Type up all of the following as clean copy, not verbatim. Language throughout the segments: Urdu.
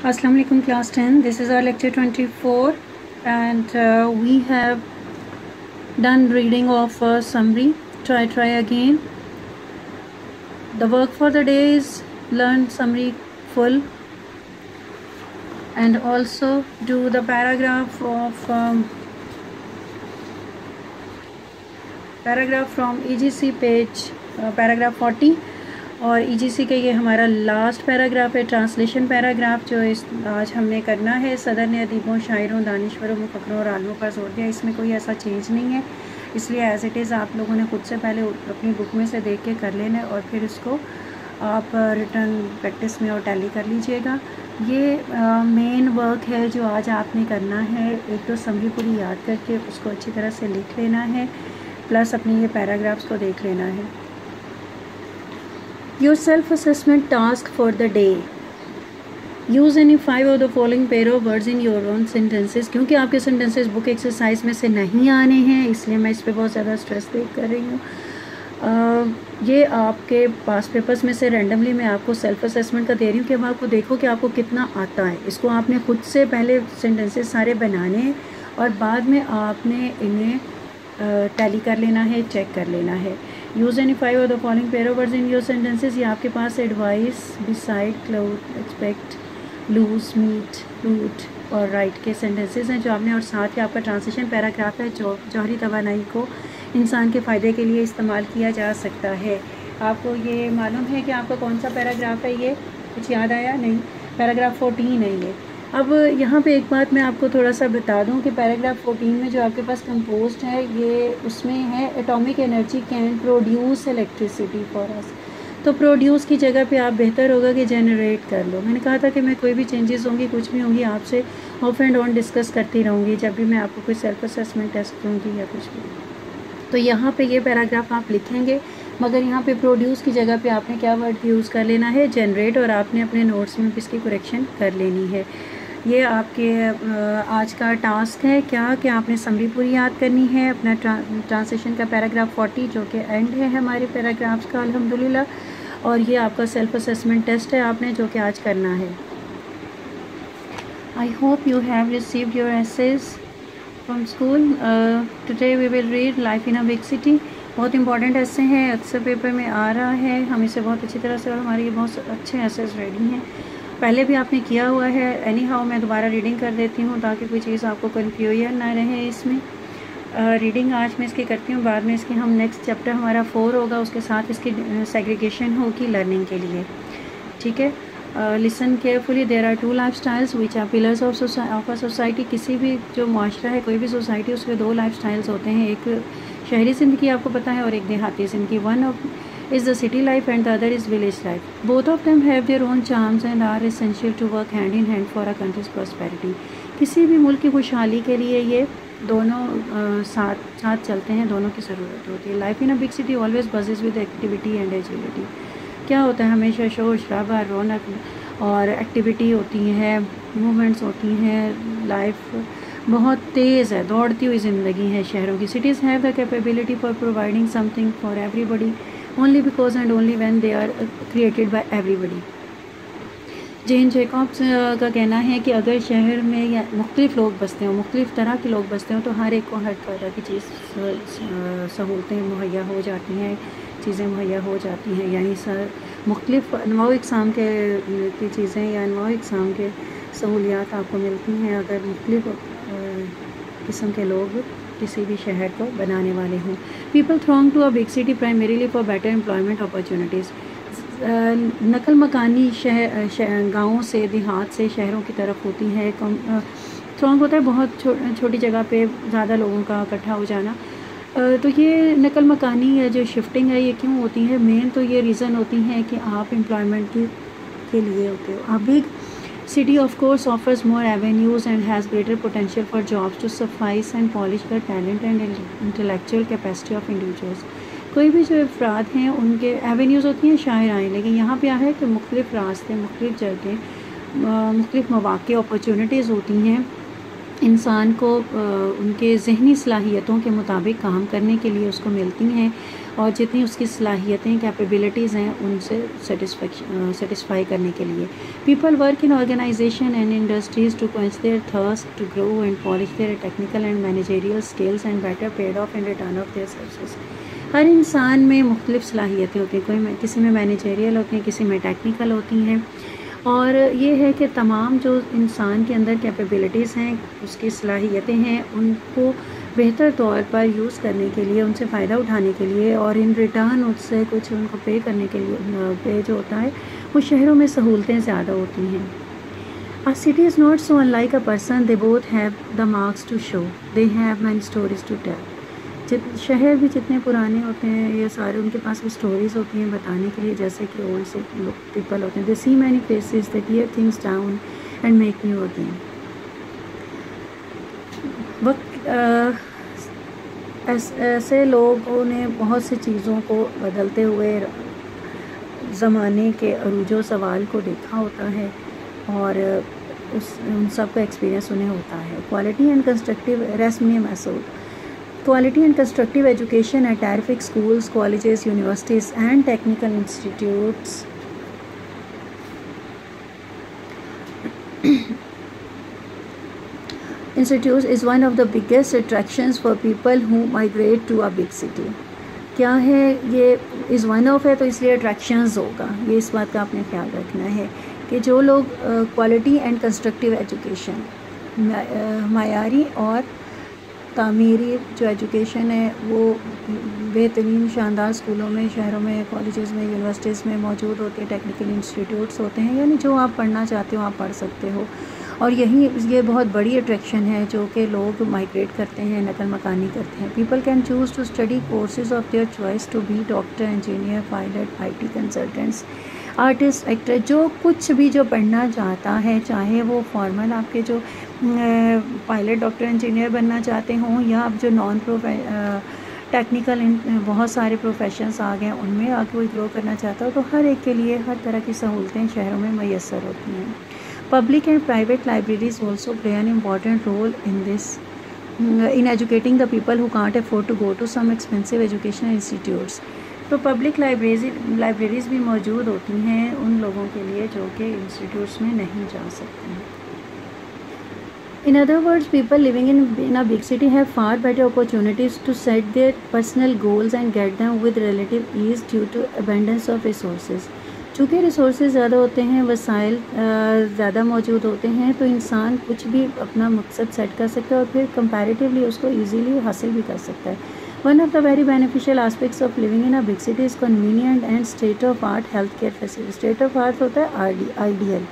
Assalamu alaikum class 10. This is our lecture 24 and we have done reading of a summary. Try again. The work for the day is learn summary full and also do the paragraph from EGC page paragraph 40 اور EGC کے یہ ہمارا لاسٹ پیراگراف ہے ٹرانسلیشن پیراگراف جو آج ہم نے کرنا ہے. صدر نے ادیبوں شاعروں دانشوروں مفکروں اور عالموں پر زور دیا. اس میں کوئی ایسا چینج نہیں ہے, اس لیے ایز اٹ از آپ لوگوں نے خود سے پہلے اپنی بک میں سے دیکھ کے کر لینا ہے اور پھر اس کو آپ ریٹرن پریکٹس میں اور ٹیلی کر لیجئے گا. یہ مین ورک ہے جو آج آپ نے کرنا ہے. ایک تو سمری پوری یاد کر کے اس کو اچھی طرح سے لکھ لینا ہے, پلس اپنی یہ پیراگرافس کو دیکھ لینا ہے. Your self-assessment task for the day. Use any 5 of the following pair of words in your own sentences. کیونکہ آپ کے sentences بک ایکسرسائز میں سے نہیں آنے ہیں اس لیے میں اس پہ بہت زیادہ اسٹریس کر رہی ہوں. یہ آپ کے پاس پیپرز میں سے رینڈملی میں آپ کو سیلف اسیسمنٹ کا دے رہی ہوں کہ اب آپ کو دیکھو کہ آپ کو کتنا آتا ہے. اس کو آپ نے خود سے پہلے sentences سارے بنانے ہیں اور بعد میں آپ نے انہیں ٹیلی کر لینا ہے, چیک کر لینا ہے. Use any 5 of the following pair of words in your sentences. یہ آپ کے پاس advice, beside, cloud, expect, lose, meet, root اور right کے sentences ہیں جو آپ نے, اور ساتھ ہی آپ کا ٹرانسلیشن پیراگراف ہے جو جوہری توانائی کو انسان کے فائدے کے لیے استعمال کیا جا سکتا ہے. آپ کو یہ معلوم ہے کہ آپ کا کون سا پیراگراف ہے؟ یہ کچھ یاد آیا نہیں؟ پیراگراف 14 ہے یہ. اب یہاں پہ ایک بات میں آپ کو تھوڑا سا بتا دوں کہ پیراگراف 14 میں جو آپ کے پاس کمپوزڈ ہے یہ اس میں ہے atomic energy can produce electricity for us. تو پروڈیوس کی جگہ پہ آپ بہتر ہوگا کہ جنریٹ کر لو. میں نے کہا تھا کہ میں کوئی بھی چینجز ہوں گی, کچھ بھی ہوں گی, آپ سے آف اینڈ آن ڈسکس کرتی رہوں گی جب بھی میں آپ کو کوئی سیلف اسیسمنٹ ٹیسٹ دوں گی یا کچھ بھی. تو یہاں پہ یہ پیراگراف آپ لکھیں گے مگر یہاں پہ پروڈیوس کی جگہ پہ آپ نے کیا ورڈ یوز کر لینا ہے؟ جنریٹ. اور آپ نے اپنے نوٹس میں اس کی کریکشن کر لینی ہے. یہ آپ کے آج کا ٹاسک ہے کیا کہ آپ نے سمری پوری یاد کرنی ہے, اپنا ٹرانسلیشن کا پیراگراف 40 جو کہ اینڈ ہے ہمارے پیراگرافس کا الحمدللہ, اور یہ آپ کا سیلف اسیسمنٹ ٹیسٹ ہے آپ نے جو کہ آج کرنا ہے. I hope you have received your essays from school. Today we will read Life in a Big City. بہت امپورٹنٹ ایسے ہیں, اکثر پیپر میں آ رہا ہے, ہم اسے بہت اچھی طرح سے, اور ہمارے یہ بہت اچھے ایسیز ریڈی ہیں. پہلے بھی آپ نے کیا ہوا ہے. اینی ہاؤ میں دوبارہ ریڈنگ کر دیتی ہوں تاکہ کوئی چیز آپ کو کنفیوژن نہ رہے اس میں. ریڈنگ آج میں اس کی کرتی ہوں, بعد میں اس کی ہم نیکسٹ چیپٹر ہمارا 4 ہوگا, اس کے ساتھ اس کی سیگریگیشن ہوگی لرننگ کے لیے. ٹھیک ہے, listen carefully. There are 2 lifestyles which are pillars of a society. کسی بھی جو معاشرہ ہے, کوئی بھی سوسائٹی, اس کے 2 لائف اسٹائلس ہوتے ہیں. ایک شہری زندگی آپ کو پتہ ہے اور ایک دیہاتی زندگی. One of is the city life and the other is village life. Both of them have their own charms and are essential to work hand in hand for a country's prosperity. کسی بھی ملک کی خوشحالی کے لیے یہ دونوں ساتھ چلتے ہیں, دونوں کی ضرورت ہوتی ہے. Life in a big city always buzzes with activity and agility. کیا ہوتا ہے؟ ہمیشہ شور شرابہ, رونق اور ایکٹیویٹی ہوتی ہے, موومنٹس ہوتی ہیں. لائف بہت تیز ہے, دوڑتی ہوئی زندگی ہے شہروں کی. Cities have the capability for providing something for everybody only because and only when they are created by everybody. Jain جیکوبس کا کہنا ہے کہ اگر شہر میں یا مختلف لوگ بستے ہوں, مختلف طرح کے لوگ بستے ہوں, تو ہر ایک کو ہر طرح کی چیز سہولتیں مہیا ہو جاتی ہیں, چیزیں مہیا ہو جاتی ہیں. یعنی مختلف انواع اقسام کی چیزیں یا انواع اقسام کے سہولیات آپ کو ملتی ہیں اگر مختلف قسم کے لوگ کسی بھی شہر کو بنانے والے ہوں. People thronging to a big city primarily for better employment opportunities. نقل مکانی گاؤں سے, دیہات سے شہروں کی طرف ہوتی ہے. تھرونگ ہوتا ہے بہت چھوٹی جگہ پہ زیادہ لوگوں کا اکٹھا ہو جانا. تو یہ نقل مکانی ہے جو شفٹنگ ہے یہ کیوں ہوتی ہے؟ مین تو یہ ریزن ہوتی ہے کہ آپ امپلائمنٹ کے لیے ہوتے ہو. Big city of course offers more avenues and has greater potential for jobs to suffice and polish the talent and intellectual capacity of individuals. کوئی بھی جو افراد ہیں ان کے ایونیوز ہوتی ہیں شاہراہیں, لیکن یہاں پہ ہے کہ مختلف راستے, مختلف جگہیں, مختلف مواقع, اپرچونیٹیز ہوتی ہیں انسان کو ان کے ذہنی صلاحیتوں کے مطابق کام کرنے کے لیے اس کو ملتی ہیں. اور جتنی اس کی صلاحیتیں کیپیبلٹیز ہیں ان سے سیٹسفائی کرنے کے لیے. People work in organization and industries to quench their thirst to grow and polish their technical and managerial skills and better paid off in return of their services. ہر انسان میں مختلف صلاحیتیں ہوتی ہیں, کوئی کسی میں مینیجریل ہوتی ہیں, کسی میں ٹیکنیکل ہوتی ہیں, اور یہ ہے کہ تمام جو انسان کے اندر کیپیبلٹیز ہیں, اس کی صلاحیتیں ہیں, ان کو بہتر طور پر یوز کرنے کے لیے, ان سے فائدہ اٹھانے کے لیے, اور ان ریٹرن اس سے کچھ ان کو پے کرنے کے لیے پے جو ہوتا ہے وہ شہروں میں سہولتیں زیادہ ہوتی ہیں. A city is not so unlike a person, they both have the marks to show, they have many stories to tell. شہر بھی جتنے پرانے ہوتے ہیں یہ سارے ان کے پاس بھی اسٹوریز ہوتی ہیں بتانے کے لیے, جیسے کہ اولڈ سے پیپل ہوتے ہیں. They see many places, they tear things down and make new again. وقت ایسے لوگوں نے بہت سی چیزوں کو بدلتے ہوئے زمانے کے عروج و زوال کو دیکھا ہوتا ہے, اور ان سب کا ایکسپیرئنس انہیں ہوتا ہے. کوالٹی اینڈ کنسٹرکٹیو رسمی محسوس Quality and constructive education at terrific schools, colleges, universities and technical institutes is one of the biggest attractions for people who migrate to a big city. کیا ہے یہ از ون آف ہے تو اس لیے اٹریکشنز ہوگا, یہ اس بات کا آپ نے خیال رکھنا ہے کہ جو لوگ کوالٹی اینڈ کنسٹرکٹیو ایجوکیشن, معیاری اور تعمیری جو ایجوکیشن ہے وہ بہترین شاندار اسکولوں میں, شہروں میں, کالجز میں, یونیورسٹیز میں موجود ہوتے ہیں, ٹیکنیکل انسٹیٹیوٹس ہوتے ہیں, یعنی جو آپ پڑھنا چاہتے ہو آپ پڑھ سکتے ہو. اور یہ بہت بڑی اٹریکشن ہے جو کہ لوگ مائگریٹ کرتے ہیں, نقل مکانی کرتے ہیں. People can choose to study courses of their choice to be doctor, engineer, pilot, IT consultants, artist, actor, جو کچھ بھی جو پڑھنا چاہتا ہے, چاہے وہ فارمل آپ کے جو پائلٹ, ڈاکٹر, انجینئر بننا چاہتے ہوں, یا آپ جو نان ٹیکنیکل بہت سارے پروفیشنس آ گئے ان میں آ کے کوئی گرو کرنا چاہتا ہو, تو ہر ایک کے لیے ہر طرح کی سہولتیں شہروں میں میسر ہوتی ہیں. Public and private libraries also play an important role in educating the people who can't afford to go to some expensive educational institutes. تو پبلک لائبریریز بھی موجود ہوتی ہیں ان لوگوں کے لیے جو کہ انسٹیٹیوٹس میں نہیں جا سکتے ہیں. In other words, people living in a big city have far better opportunities to set their personal goals and get them with relative ease due to abundance of resources. چونکہ ریسورسز زیادہ ہوتے ہیں, وسائل زیادہ موجود ہوتے ہیں, تو انسان کچھ بھی اپنا مقصد سیٹ کر سکتا ہے اور پھر کمپیریٹیولی اس کو ایزیلی حاصل بھی کر سکتا ہے. One of the very beneficial aspects of living in a big city is convenient and state-of-art healthcare facilities. State-of-art ہوتا ہے ideal,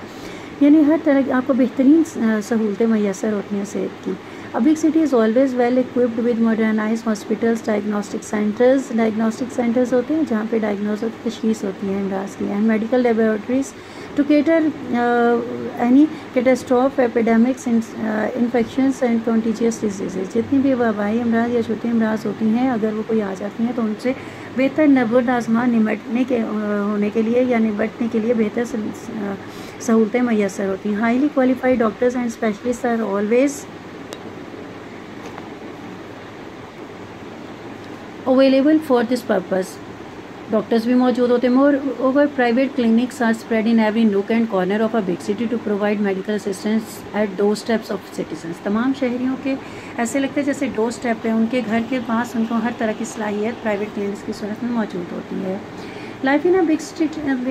یعنی ہر طرح کی آپ کو بہترین سہولتیں میسر ہوتی ہیں صحت کی. A big city is always well equipped with modernized hospitals, diagnostic centers. Diagnostic centers ہوتے ہیں جہاں پہ ڈائگنوز ہوتی تشخیص ہوتی ہے امراض کی, and medical laboratories to cater any catastrophe, epidemics, infections and contagious diseases. جتنی بھی وبائی امراض یا چھوٹی امراض ہوتی ہیں اگر وہ کوئی آ جاتی ہیں تو ان سے بہتر نبرد آزما نمٹنے کے ہونے کے لیے یا نمٹنے کے لیے بہتر سہولتیں میسر ہوتی ہیں. Highly qualified doctors and specialists are always available for this purpose. Doctors بھی موجود ہوتے ہیں. Moreover private clinics are spread in every nook and corner of a big city to provide medical assistance at doorsteps of citizens. تمام شہریوں کے ایسے لگتا ہے جیسے ڈور اسٹیپ پہ ان کے گھر کے پاس ان کو ہر طرح کی صلاحیت پرائیویٹ کلینکس کی صورت میں موجود ہوتی ہے. Life in a big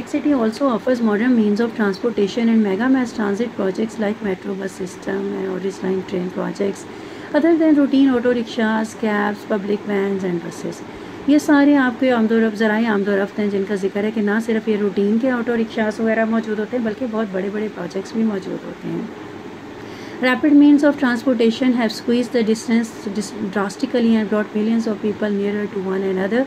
city also offers modern means of transportation and mega mass transit projects like metro bus system and orange line train projects, other than routine auto rickshaws, cabs, public vans and buses. یہ سارے آپ کے ذرائع آمد و رفت ہیں جن کا ذکر ہے کہ نہ صرف یہ روٹین کے آٹو رکشاز وغیرہ موجود ہوتے ہیں بلکہ بہت بڑے بڑے پروجیکٹس بھی موجود ہوتے ہیں. Rapid means of transportation have squeezed the distance drastically and brought millions of people nearer to one another.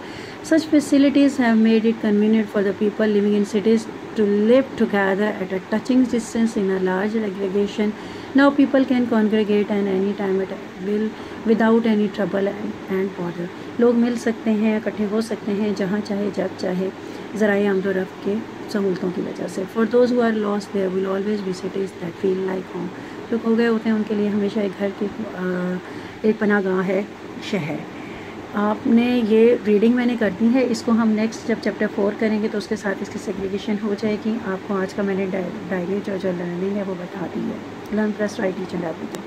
Such facilities have made it convenient for the people living in cities to live together at a touching distance in a large aggregation. Now people can congregate at any time at will without any trouble and bother. لوگ مل سکتے ہیں, اکٹھے ہو سکتے ہیں جہاں چاہے جب چاہے ذرائع آمد و رفت کے سہولتوں کی وجہ سے. For those who are lost there will always be cities that feel like home. جو کھو گئے ہوتے ہیں ان کے لیے ہمیشہ ایک گھر کی ایک پناہ گاہ ہے شہر. آپ نے یہ ریڈنگ میں نے کرنی ہے، اس کو ہم نیکسٹ جب چیپٹر 4 کریں گے تو اس کے ساتھ اس کی سیگریگیشن ہو جائے گی. آپ کو آج کا میں نے ڈائری جو لرننگ ہے وہ بتا دی ہے. Learn plus write H and every thing.